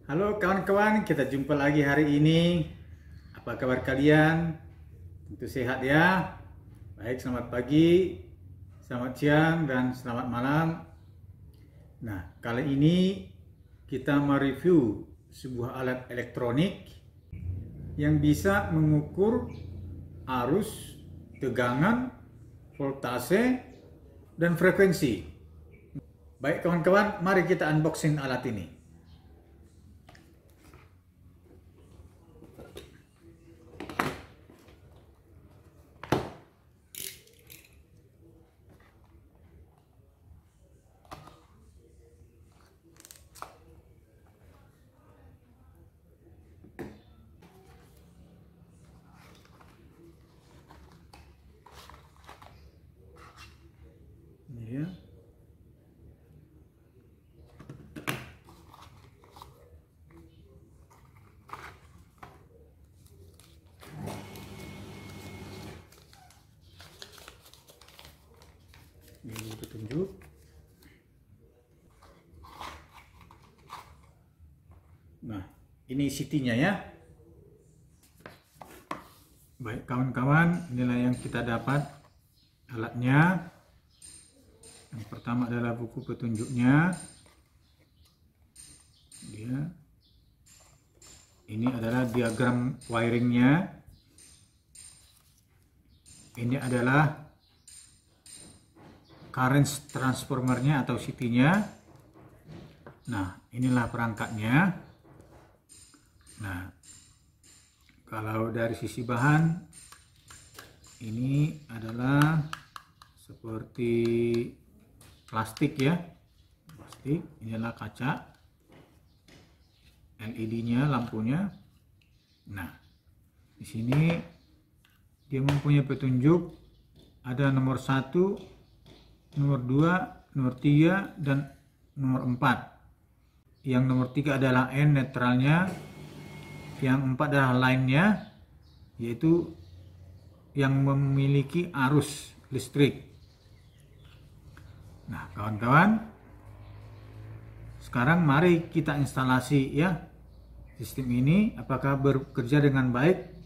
Halo kawan-kawan, kita jumpa lagi hari ini. Apa kabar kalian? Tentu sehat ya. Baik, selamat pagi, selamat siang, dan selamat malam. Nah, kali ini kita mereview sebuah alat elektronik yang bisa mengukur arus, tegangan, voltase, dan frekuensi. Baik kawan-kawan, mari kita unboxing alat ini. Ini ya. Ini petunjuk. Nah, ini CT-nya ya. Baik kawan-kawan, inilah yang kita dapat alatnya. Yang pertama adalah buku petunjuknya. Ini adalah diagram wiringnya. Ini adalah current transformernya atau CT-nya. Nah, inilah perangkatnya. Nah, kalau dari sisi bahan, ini adalah seperti plastik ya. Plastik, inilah kaca. LED-nya, lampunya. Nah, di sini dia mempunyai petunjuk ada nomor 1, nomor 2, nomor 3, dan nomor 4. Yang nomor 3 adalah N netralnya, yang 4 adalah line-nya, yaitu yang memiliki arus listrik. Nah, kawan-kawan, sekarang mari kita instalasi ya sistem ini, apakah bekerja dengan baik.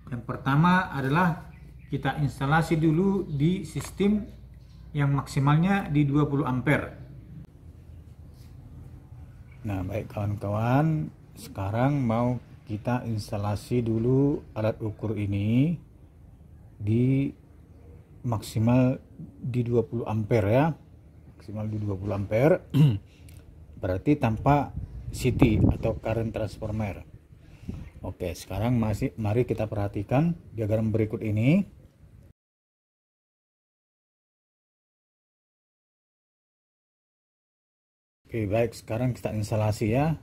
Yang pertama adalah kita instalasi dulu di sistem yang maksimalnya di 20 ampere. Nah, baik kawan-kawan, sekarang mau kita instalasi dulu alat ukur ini di maksimal di 20 ampere ya. Maksimal di 20 ampere. Berarti tanpa CT atau current transformer. Oke, sekarang mari kita perhatikan diagram berikut ini. Oke, baik, sekarang kita instalasi ya.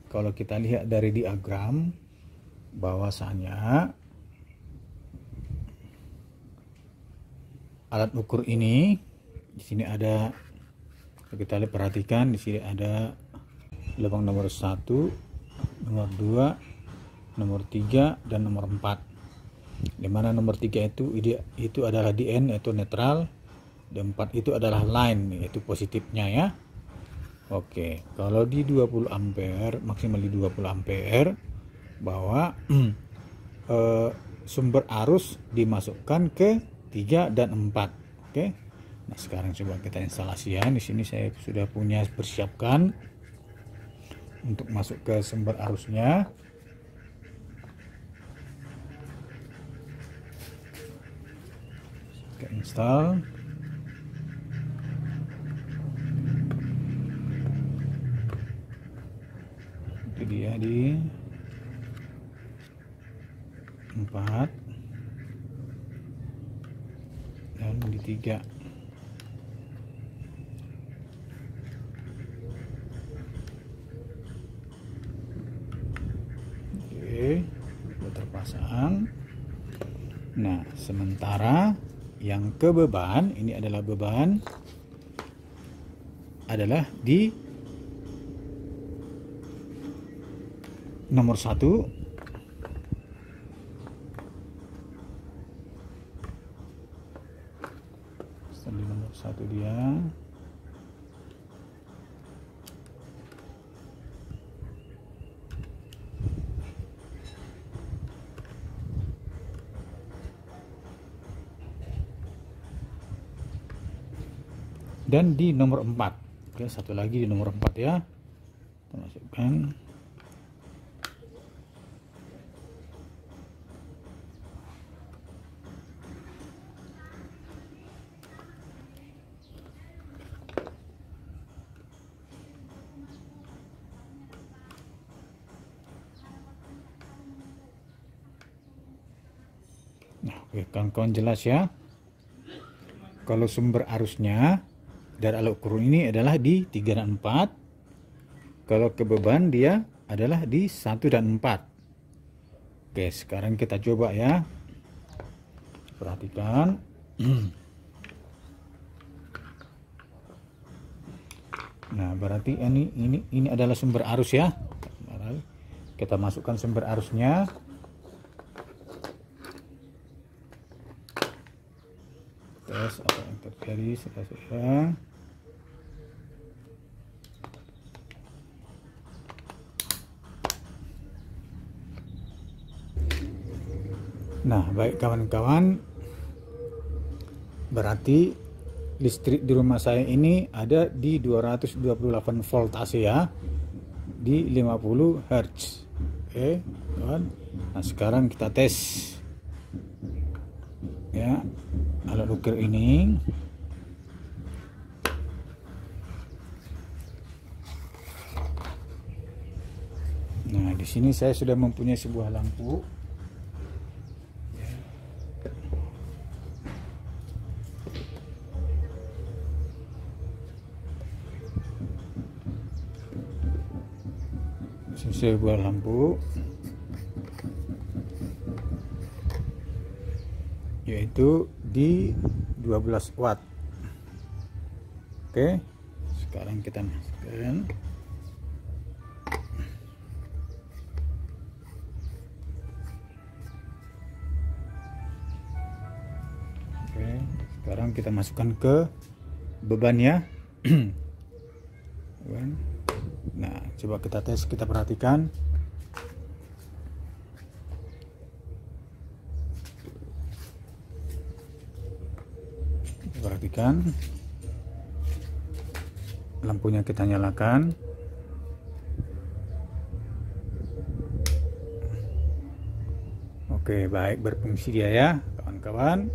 Kalau kita lihat dari diagram, bahwasanya alat ukur ini di sini ada, kita lihat, perhatikan di sini ada lubang nomor 1, nomor 2, nomor 3, dan nomor 4. Dimana nomor 3 itu adalah DN, yaitu netral, dan 4 itu adalah line, yaitu positifnya ya. Oke, kalau di 20 ampere, maksimal di 20 ampere, bahwa sumber arus dimasukkan ke 3 dan 4. Oke. Nah, sekarang coba kita instalasi ya. Di sini saya sudah punya persiapkan untuk masuk ke sumber arusnya. Kita install. Itu dia di 4 dan di 3. Oke, sudah terpasang. Nah, sementara yang ke beban, ini adalah beban, adalah di nomor 1. Di nomor 1 dia. dan di nomor 4. Oke, satu lagi di nomor 4 ya. Kita masukkan. Nah, oke, kawan-kawan jelas ya. Kalau sumber arusnya dari alat ukur ini adalah di 3 dan 4. Kalau ke beban dia adalah di 1 dan 4. Oke, sekarang kita coba ya. Perhatikan. Nah, berarti ini adalah sumber arus ya. Kita masukkan sumber arusnya. Tes apa yang terjadi sekarang. Nah, baik kawan-kawan, berarti listrik di rumah saya ini ada di 228 volt AC ya, di 50 Hz. Oke kawan. Nah, sekarang kita tes ya alat ukur ini. Nah, di sini saya sudah mempunyai sebuah lampu. Sebuah lampu yaitu di 12 watt. Oke, sekarang kita masukkan. Oke, sekarang kita masukkan ke bebannya. Nah, coba kita tes, kita perhatikan. Perhatikan. Lampunya kita nyalakan. Oke, baik, berfungsi dia ya, kawan-kawan.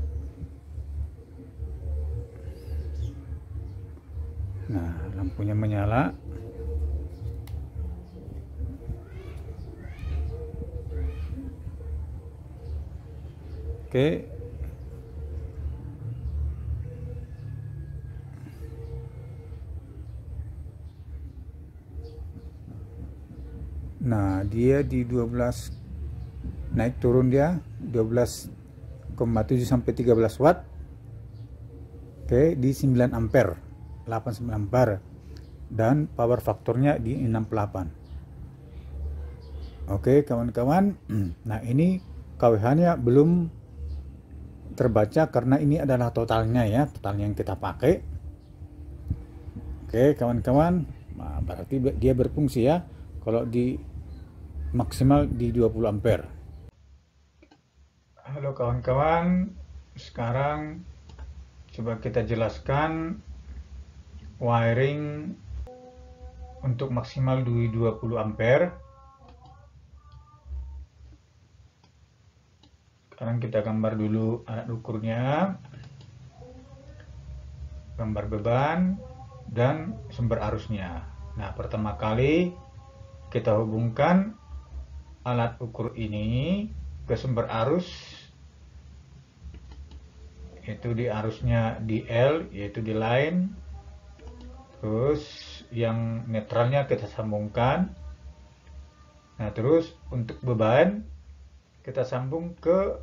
Nah, lampunya menyala. Oke. Nah, dia di 12, naik turun dia 12,7 sampai 13 watt. Oke, di 9 ampere, 89 ampere, dan power faktornya di 68. Oke kawan-kawan. Nah, ini KWH-nya belum terbaca karena ini adalah totalnya ya, totalnya yang kita pakai. Oke kawan-kawan, nah, berarti dia berfungsi ya kalau di maksimal di 20 ampere. Halo kawan-kawan, sekarang coba kita jelaskan wiring untuk maksimal di 20 ampere. Sekarang kita gambar dulu alat ukurnya, gambar beban, dan sumber arusnya. Nah, pertama kali kita hubungkan alat ukur ini ke sumber arus, yaitu di arusnya di L, yaitu di line. Terus yang netralnya kita sambungkan. Nah, terus untuk beban kita sambung ke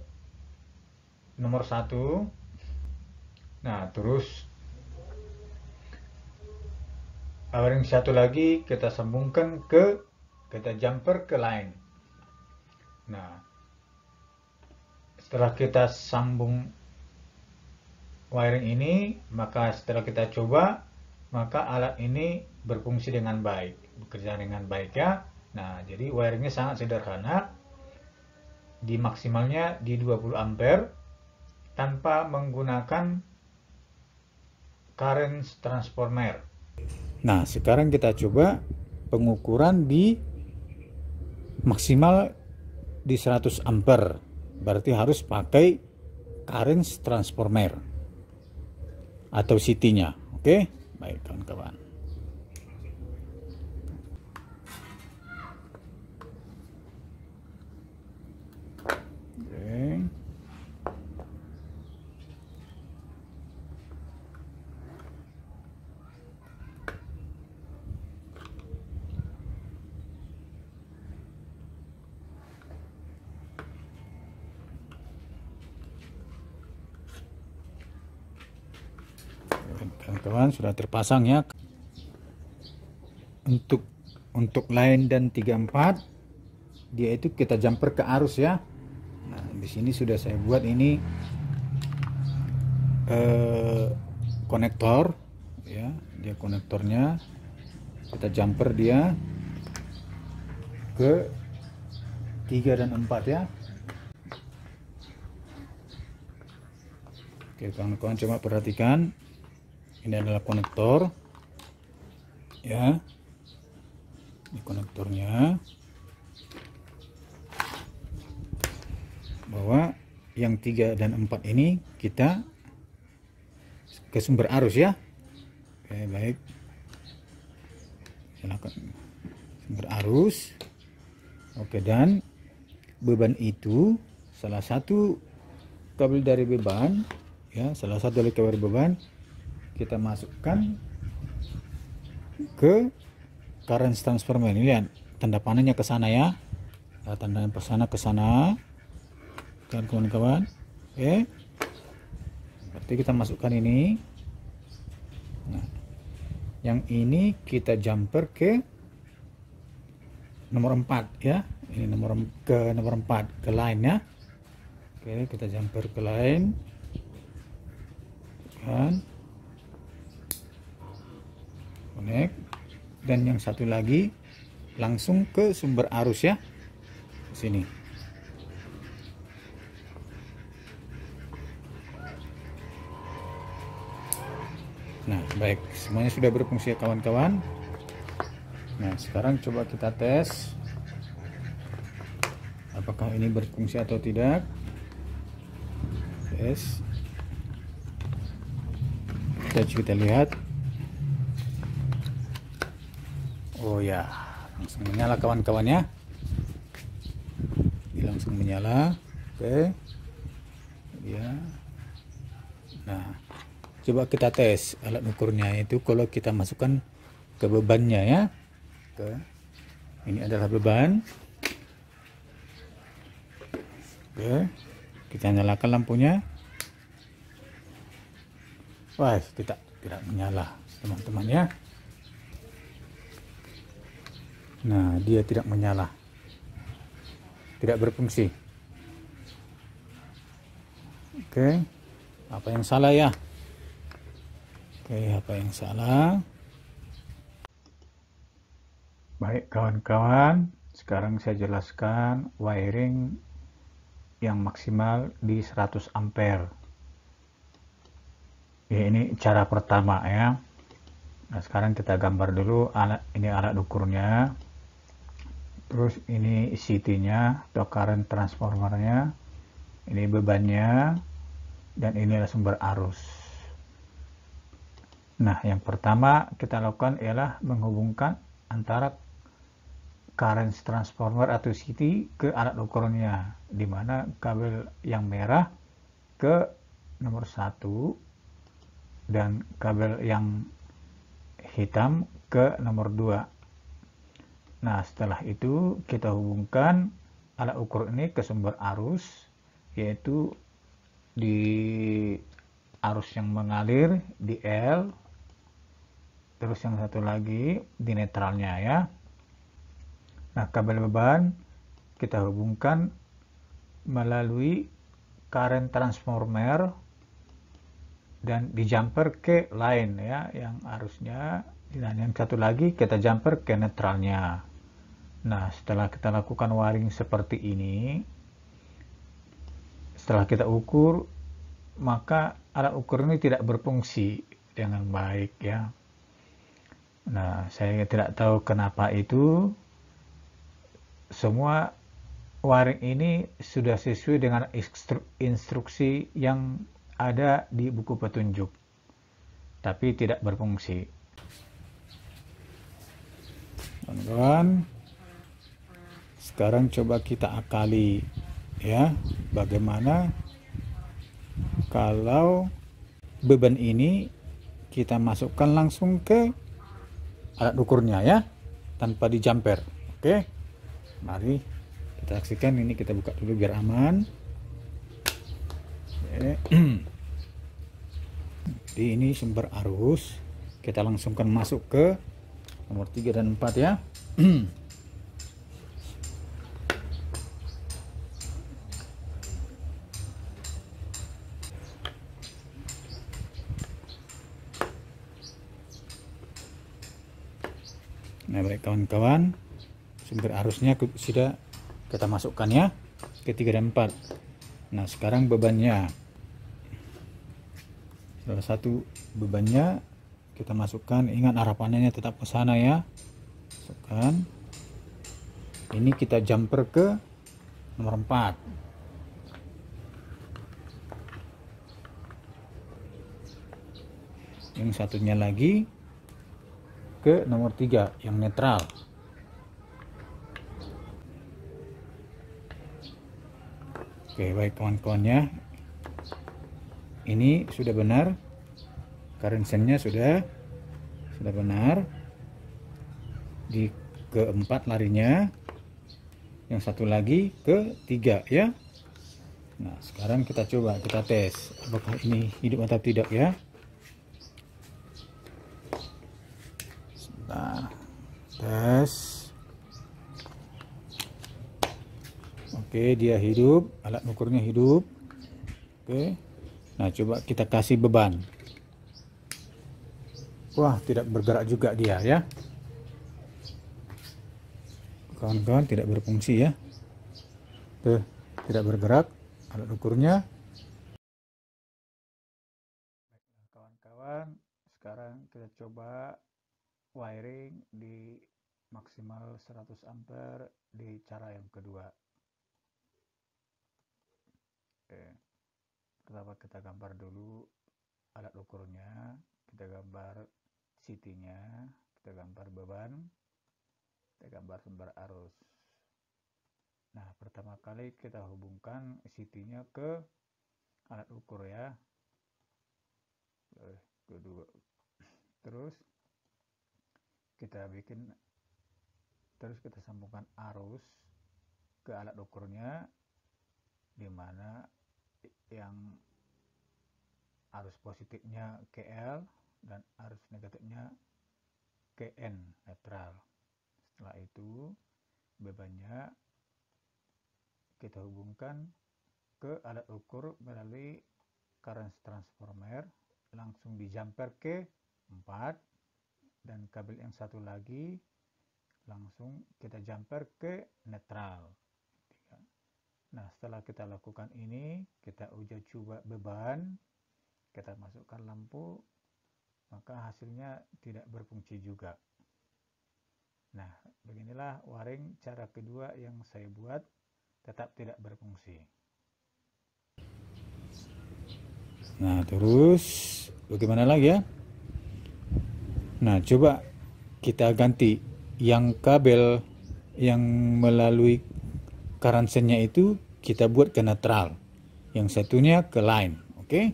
nomor 1. Nah, terus wiring satu lagi kita sambungkan ke, kita jumper ke line. Nah, setelah kita sambung wiring ini, maka setelah kita coba, maka alat ini berfungsi dengan baik, bekerja dengan baik ya. Nah, jadi wiringnya sangat sederhana. Di maksimalnya di 20 ampere tanpa menggunakan current transformer. Nah, sekarang kita coba pengukuran di maksimal di 100 ampere. Berarti harus pakai current transformer atau CT-nya. Oke, baik kawan-kawan. Kawan-kawan, sudah terpasang ya. Untuk line dan 34 dia itu kita jumper ke arus ya. Nah, di sini sudah saya buat ini konektor ya, dia konektornya kita jumper dia ke 3 dan 4 ya. Oke kawan-kawan, coba perhatikan, ini adalah konektor ya, ini konektornya, bahwa yang 3 dan 4 ini kita ke sumber arus ya. Oke, baik, silakan sumber arus. Oke, dan beban itu salah satu kabel dari beban ya, salah satu dari kabel beban kita masukkan ke current transformer. Ini lihat tanda panahnya ke sana ya, tanda ke sana kan kawan-kawan. Oke, berarti kita masukkan ini. Nah, yang ini kita jumper ke nomor 4 ya, ini nomor 4 ke line ya. Oke, kita jumper ke line kan, connect, dan yang satu lagi langsung ke sumber arus ya, sini. Nah, baik, semuanya sudah berfungsi ya kawan-kawan. Nah, sekarang coba kita tes apakah ini berfungsi atau tidak. Tes. Kita lihat. Oh ya, langsung menyala kawan-kawan ya. Ini langsung menyala. Oke. Ya. Nah, coba kita tes alat ukurnya itu kalau kita masukkan ke bebannya ya. Oke. Ini adalah beban. Oke. Kita nyalakan lampunya. Wah, tidak menyala teman-teman ya. Nah, dia tidak menyala, tidak berfungsi. Oke, apa yang salah ya? Oke, apa yang salah? Baik kawan-kawan, sekarang saya jelaskan wiring yang maksimal di 100 ampere. Ya, ini cara pertama ya. Nah, sekarang kita gambar dulu ini alat ukurnya. Terus ini CT-nya atau current transformernya. Ini bebannya, dan ini adalah sumber arus. Nah, yang pertama kita lakukan ialah menghubungkan antara current transformer atau CT ke alat ukurnya, di mana kabel yang merah ke nomor 1 dan kabel yang hitam ke nomor 2. Nah, setelah itu kita hubungkan alat ukur ini ke sumber arus, yaitu di arus yang mengalir di L, terus yang satu lagi di netralnya ya. Nah, kabel beban kita hubungkan melalui current transformer dan di jumper ke line ya, yang arusnya, dan yang satu lagi kita jumper ke netralnya. Nah, setelah kita lakukan wiring seperti ini, setelah kita ukur, maka alat ukur ini tidak berfungsi dengan baik ya. Nah, saya tidak tahu kenapa itu semua waring ini sudah sesuai dengan instruksi yang ada di buku petunjuk, tapi tidak berfungsi. Kawan-kawan, sekarang coba kita akali ya, bagaimana kalau beban ini kita masukkan langsung ke alat ukurnya ya, tanpa di jumper. Oke, mari kita saksikan. Ini kita buka dulu biar aman. Jadi ini sumber arus, kita langsungkan masuk ke nomor 3 dan 4 ya. Nah, baik kawan-kawan, sumber arusnya sudah kita masukkan ya ke 3 dan 4. Nah, sekarang bebannya. Salah satu bebannya kita masukkan, ingat arah panennya tetap ke sana ya. Masukkan. Ini kita jumper ke nomor 4. Yang satunya lagi ke nomor 3 yang netral. Oke, baik kawan-kawan ya. Ini sudah benar. Current sense-nya sudah benar. Di keempat larinya. Yang satu lagi ke 3 ya. Nah, sekarang kita coba, kita tes apakah ini hidup atau tidak ya. Nah, tes. Oke, dia hidup, alat ukurnya hidup. Oke. Nah, coba kita kasih beban. Wah, tidak bergerak juga dia ya. Kawan-kawan, tidak berfungsi ya. Tuh, tidak bergerak alat ukurnya. Kawan-kawan, sekarang kita coba wiring di maksimal 100 ampere di cara yang kedua. Oke. Pertama kita gambar dulu alat ukurnya, kita gambar CT-nya, kita gambar beban, kita gambar sumber arus. Nah, pertama kali kita hubungkan CT-nya ke alat ukur ya. Kedua, terus kita sambungkan arus ke alat ukurnya, di mana yang arus positifnya KL dan arus negatifnya KN netral. Setelah itu bebannya kita hubungkan ke alat ukur melalui current transformer, langsung di jumper ke 4, dan kabel yang satu lagi langsung kita jumper ke netral. Nah, setelah kita lakukan ini, kita uji coba beban, kita masukkan lampu, maka hasilnya tidak berfungsi juga. Nah, beginilah waring cara kedua yang saya buat tetap tidak berfungsi. Nah, terus bagaimana lagi ya? Nah, coba kita ganti yang kabel yang melalui current sense-nya itu kita buat ke netral, yang satunya ke line. Oke.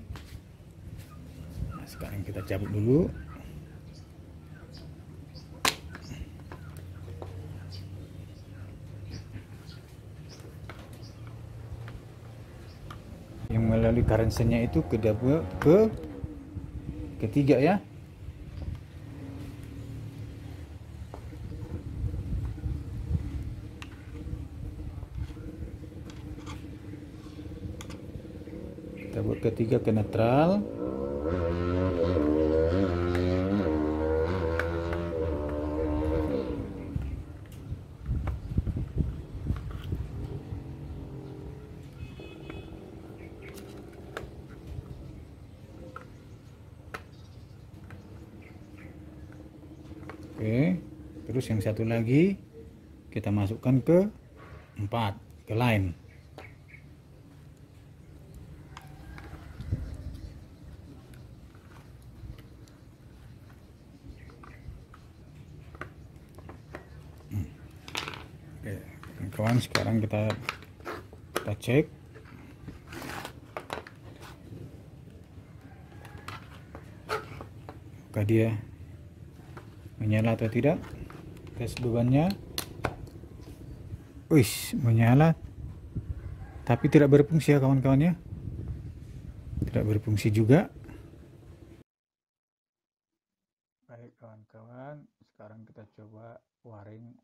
Nah, sekarang kita cabut dulu. Yang melalui current sense-nya itu ke ketiga ya. Kita buat ketiga ke netral. Oke, terus yang satu lagi kita masukkan ke 4, ke line. Oke, kawan, sekarang kita cek apakah dia menyala atau tidak. Tes bebannya. Wih, menyala tapi tidak berfungsi ya kawan-kawan ya. Tidak berfungsi juga. Baik kawan-kawan, sekarang kita coba waring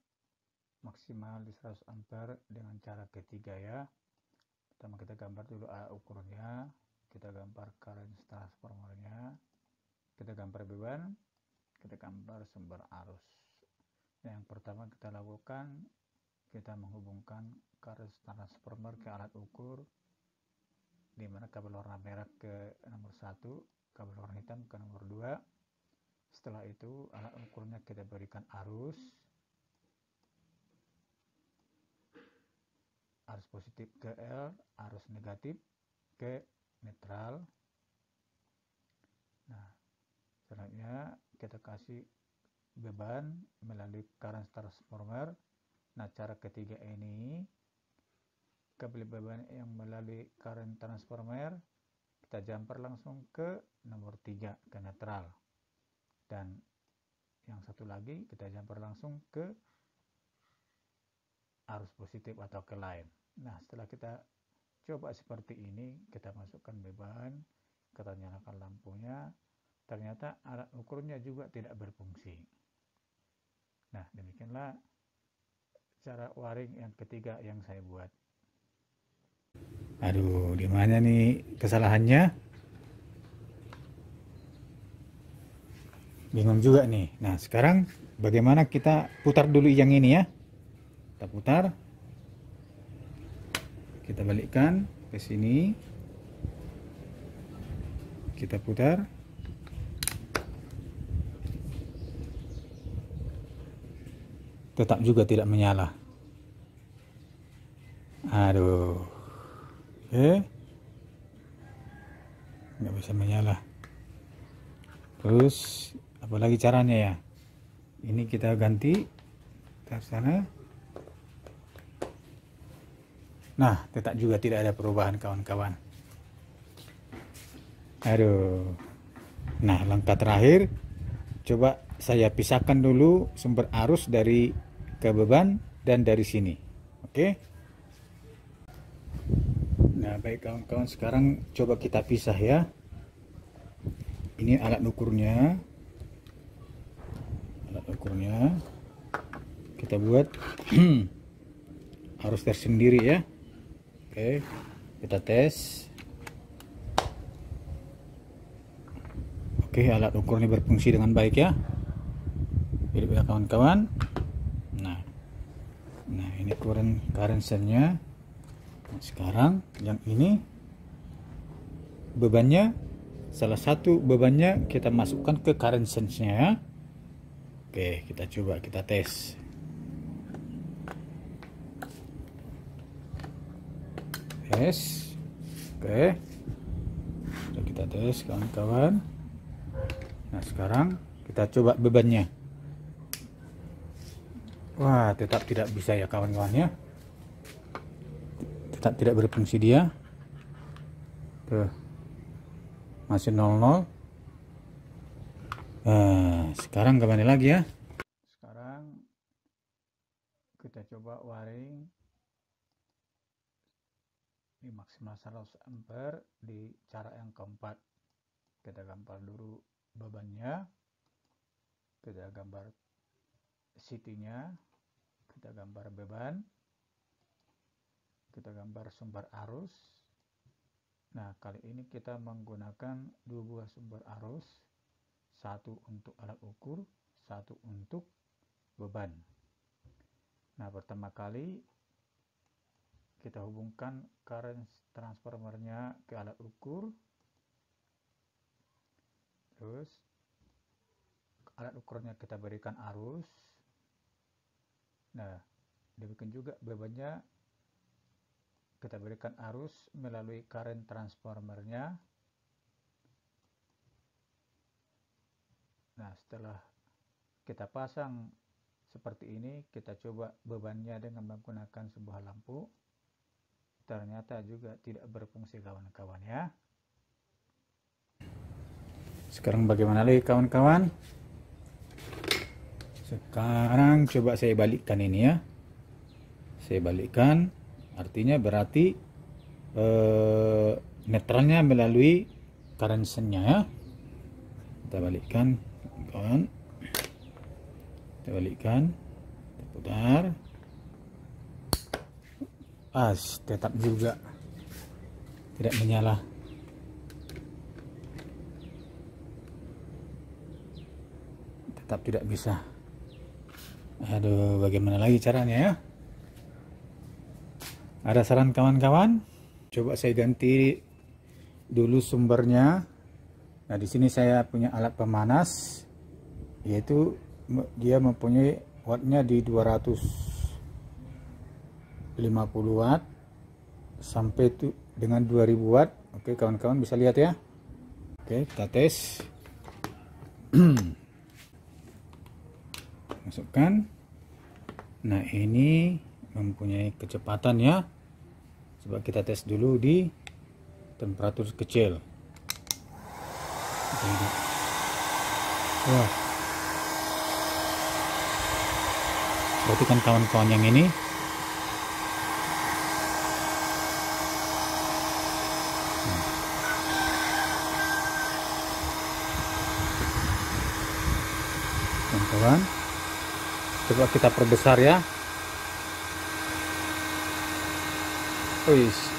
maksimal di 100 ampere dengan cara ketiga ya. Pertama kita gambar dulu alat ukurnya, kita gambar current transformernya, kita gambar beban, kita gambar sumber arus. Yang pertama kita lakukan, kita menghubungkan current transformer ke alat ukur, di mana kabel warna merah ke nomor 1, kabel warna hitam ke nomor 2. Setelah itu alat ukurnya kita berikan arus positif ke L, arus negatif ke netral. Nah, selanjutnya kita kasih beban melalui current transformer. Nah, cara ketiga ini, kabel beban yang melalui current transformer kita jumper langsung ke nomor 3, ke netral. Dan yang satu lagi kita jumper langsung ke arus positif atau ke line. Nah, setelah kita coba seperti ini, kita masukkan beban, kita nyalakan lampunya, ternyata alat ukurnya juga tidak berfungsi. Nah, demikianlah cara waring yang ketiga yang saya buat. Aduh, di mana nih kesalahannya? Bingung juga nih. Nah, sekarang bagaimana kita putar dulu yang ini ya? Kita putar. Kita balikkan ke sini. Kita putar. Tetap juga tidak menyala. Aduh. Oke. Nggak bisa menyala. Terus apalagi caranya ya? Ini kita ganti ke sana. Nah, tetap juga tidak ada perubahan kawan-kawan. Aduh. Nah, langkah terakhir, coba saya pisahkan dulu sumber arus dari ke beban dan dari sini. Oke. Nah, baik kawan-kawan, sekarang coba kita pisah ya. Ini alat ukurnya. Alat ukurnya kita buat arus tersendiri ya. Oke, kita tes. Oke, alat ukur ini berfungsi dengan baik ya. Jadi ya kawan-kawan. Nah ini current sense-nya. Nah, sekarang yang ini bebannya, salah satu bebannya kita masukkan ke current sense-nya ya. Oke, kita coba kita tes. Oke, sudah kita tes kawan-kawan. Nah, sekarang kita coba bebannya. Wah, tetap tidak bisa ya kawan-kawan ya. Tetap tidak berfungsi dia. Tuh, masih 00. Nah, sekarang kembali lagi ya. Sekarang kita coba waring di maksimal 100 ampere di cara yang keempat. Kita gambar dulu bebannya, kita gambar CT-nya, kita gambar beban, kita gambar sumber arus. Nah, kali ini kita menggunakan dua buah sumber arus, satu untuk alat ukur, satu untuk beban. Nah, pertama kali kita hubungkan current transformernya ke alat ukur, terus alat ukurnya kita berikan arus. Nah, demikian juga bebannya kita berikan arus melalui current transformernya. Nah, setelah kita pasang seperti ini, kita coba bebannya dengan menggunakan sebuah lampu. Ternyata juga tidak berfungsi, kawan-kawan ya. Sekarang bagaimana lagi, kawan-kawan? Sekarang coba saya balikkan ini ya. Saya balikkan, artinya berarti netralnya melalui current sense-nya ya. Kita balikkan, kawan. Kita balikkan, kita putar. Tetap juga tidak menyala. Tetap tidak bisa. Aduh, bagaimana lagi caranya ya? Ada saran, kawan-kawan? Coba saya ganti dulu sumbernya. Nah, di sini saya punya alat pemanas, yaitu dia mempunyai wattnya di 250 watt sampai dengan 2000 watt. Oke, kawan-kawan bisa lihat ya. Oke, kita tes. Masukkan. Nah, ini mempunyai kecepatan ya. Coba kita tes dulu di temperatur kecil. Wah, perhatikan kawan-kawan yang ini. Kawan-kawan, coba kita perbesar ya.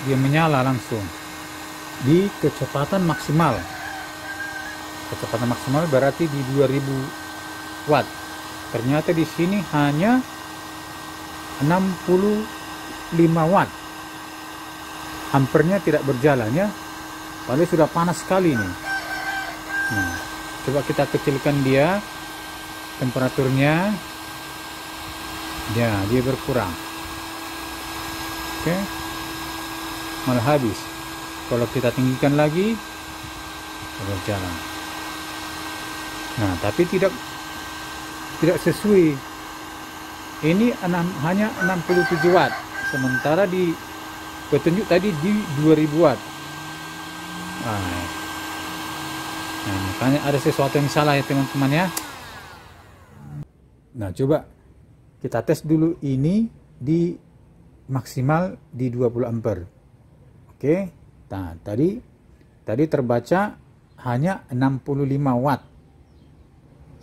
Dia menyala langsung di kecepatan maksimal. Kecepatan maksimal berarti di 2000 watt. Ternyata di sini hanya 65 watt. Ampernya tidak berjalan ya. Padahal sudah panas sekali nih. Nah, coba kita kecilkan dia temperaturnya. Ya, dia berkurang. Oke. Malah habis. Kalau kita tinggikan lagi, berjalan. Nah, tapi tidak sesuai. Ini hanya 67 watt, sementara di petunjuk tadi di 2000 watt. Nah, makanya ada sesuatu yang salah ya, teman-teman ya. Nah, coba kita tes dulu ini di maksimal di 20 ampere. Oke. Nah, tadi terbaca hanya 65 watt.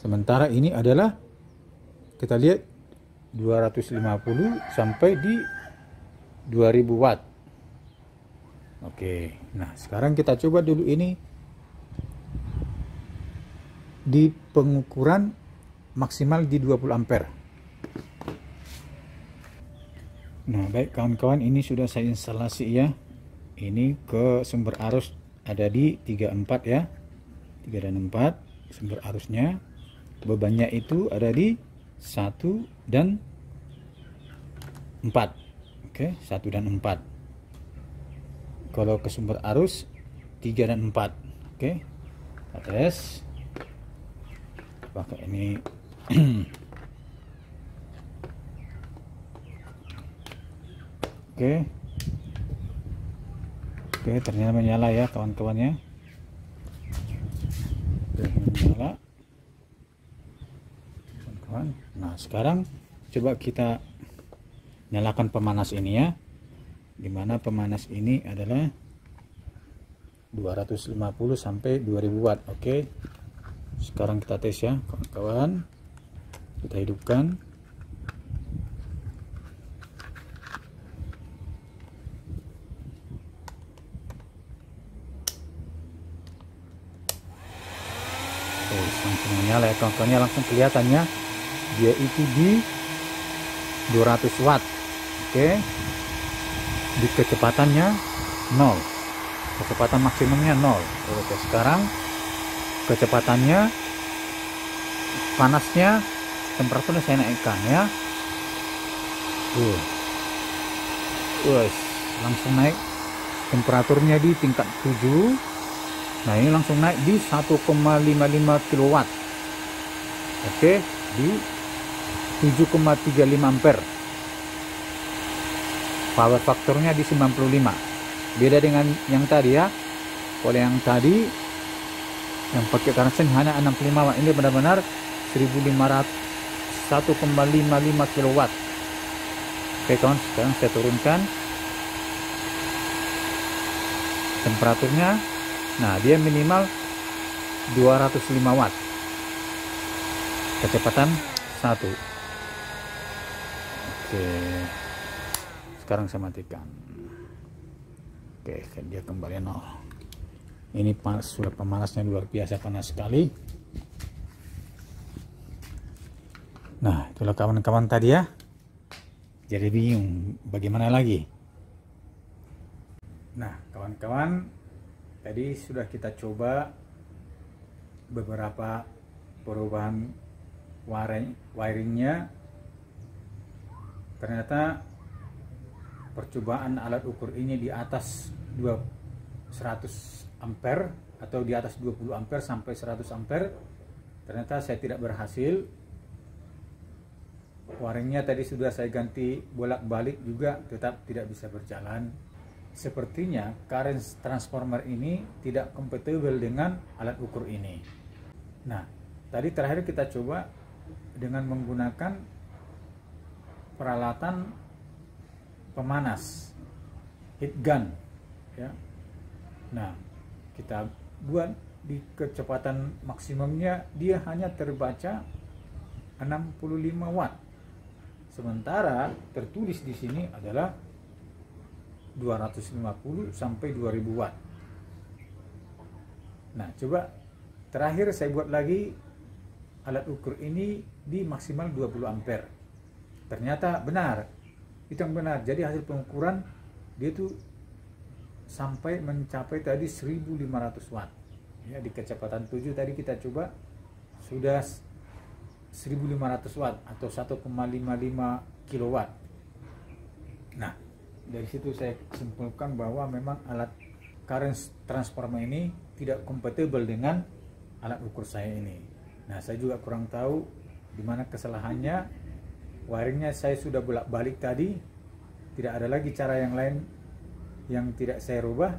Sementara ini adalah, kita lihat, 250 sampai di 2000 watt. Oke. Nah, sekarang kita coba dulu ini di pengukuran maksimal di 20 ampere. Nah, baik kawan-kawan, ini sudah saya instalasi ya. Ini ke sumber arus ada di 34 ya. 3 dan 4 sumber arusnya. Bebannya itu ada di 1 dan 4. Oke, 1 dan 4. Kalau ke sumber arus 3 dan 4. Oke. Kita tes. Pakai ini. Oke. Oke, ternyata menyala ya kawan-kawannya. Menyala. Kawan-kawan. Nah, sekarang coba kita nyalakan pemanas ini ya. Dimana pemanas ini adalah 250 sampai 2000 watt. Oke. Sekarang kita tes ya kawan-kawan. Kita hidupkan. Langsung menyala ya kawan-kawannya, langsung kelihatannya dia itu di 200 watt. Oke. Di kecepatannya 0, kecepatan maksimumnya 0. Oke, sekarang kecepatannya panasnya, temperaturnya saya naikkan ya. Wes, langsung naik temperaturnya di tingkat 7. Nah, ini langsung naik di 1,55 kW. Oke, di 7,35 ampere. Power faktornya di 95. Beda dengan yang tadi ya. Kalau yang tadi yang pakai karsen hanya 65 watt, ini benar-benar 1500 1,55 kW. Oke kawan, sekarang saya turunkan temperaturnya. Nah, dia minimal 205 watt, kecepatan 1. Oke, sekarang saya matikan. Oke, dia kembali 0. Ini panas, sudah pemanasnya luar biasa panas sekali. Nah, itulah kawan-kawan tadi ya. Jadi bingung bagaimana lagi. Nah, kawan-kawan, tadi sudah kita coba beberapa perubahan wiringnya. Ternyata percobaan alat ukur ini di atas 100 ampere atau di atas 20 ampere sampai 100 ampere. Ternyata saya tidak berhasil. Wiringnya tadi sudah saya ganti bolak-balik juga tetap tidak bisa berjalan. Sepertinya current transformer ini tidak kompatibel dengan alat ukur ini. Nah, tadi terakhir kita coba dengan menggunakan peralatan pemanas, heat gun ya. Nah, kita buat di kecepatan maksimumnya dia hanya terbaca 65 watt. Sementara tertulis di sini adalah 250 sampai 2000 watt. Nah, coba terakhir saya buat lagi alat ukur ini di maksimal 20 ampere. Ternyata benar. Itu yang benar. Jadi hasil pengukuran dia itu sampai mencapai tadi 1500 watt. Ya, di kecepatan 7 tadi kita coba sudah 1500 watt atau 1,55 kilowatt. Nah, dari situ saya simpulkan bahwa memang alat current transformer ini tidak kompatibel dengan alat ukur saya ini. Nah, saya juga kurang tahu di mana kesalahannya. Wiringnya saya sudah bolak-balik tadi, tidak ada lagi cara yang lain yang tidak saya rubah,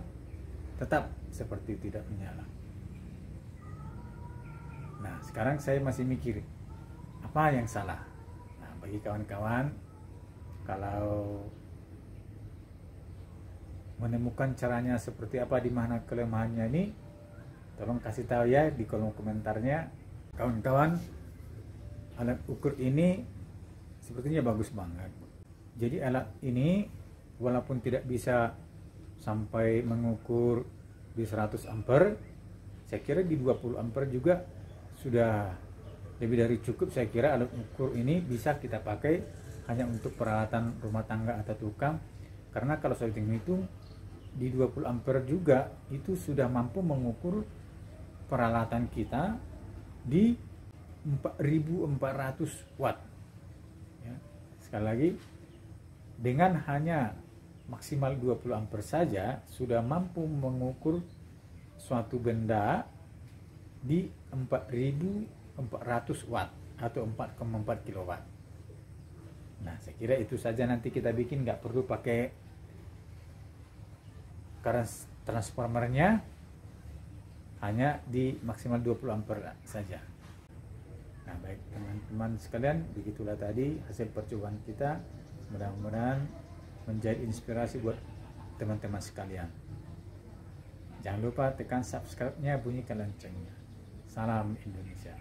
tetap seperti tidak menyala. Nah, sekarang saya masih mikir apa yang salah. Nah, bagi kawan-kawan, kalau menemukan caranya seperti apa, di mana kelemahannya ini, tolong kasih tahu ya di kolom komentarnya. Kawan-kawan, alat ukur ini sepertinya bagus banget. Jadi alat ini walaupun tidak bisa sampai mengukur di 100 ampere, saya kira di 20 ampere juga sudah lebih dari cukup. Saya kira alat ukur ini bisa kita pakai hanya untuk peralatan rumah tangga atau tukang, karena kalau saya hitung di 20 ampere juga itu sudah mampu mengukur peralatan kita di 4400 watt ya. Sekali lagi, dengan hanya maksimal 20 ampere saja sudah mampu mengukur suatu benda di 4400 watt atau 4,4 kilowatt. Nah, saya kira itu saja, nanti kita bikin, nggak perlu pakai current transformernya, hanya di maksimal 20 ampere saja. Nah, baik teman-teman sekalian, begitulah tadi hasil percobaan kita. Mudah-mudahan menjadi inspirasi buat teman-teman sekalian. Jangan lupa tekan subscribe-nya, bunyikan loncengnya. Salam Indonesia.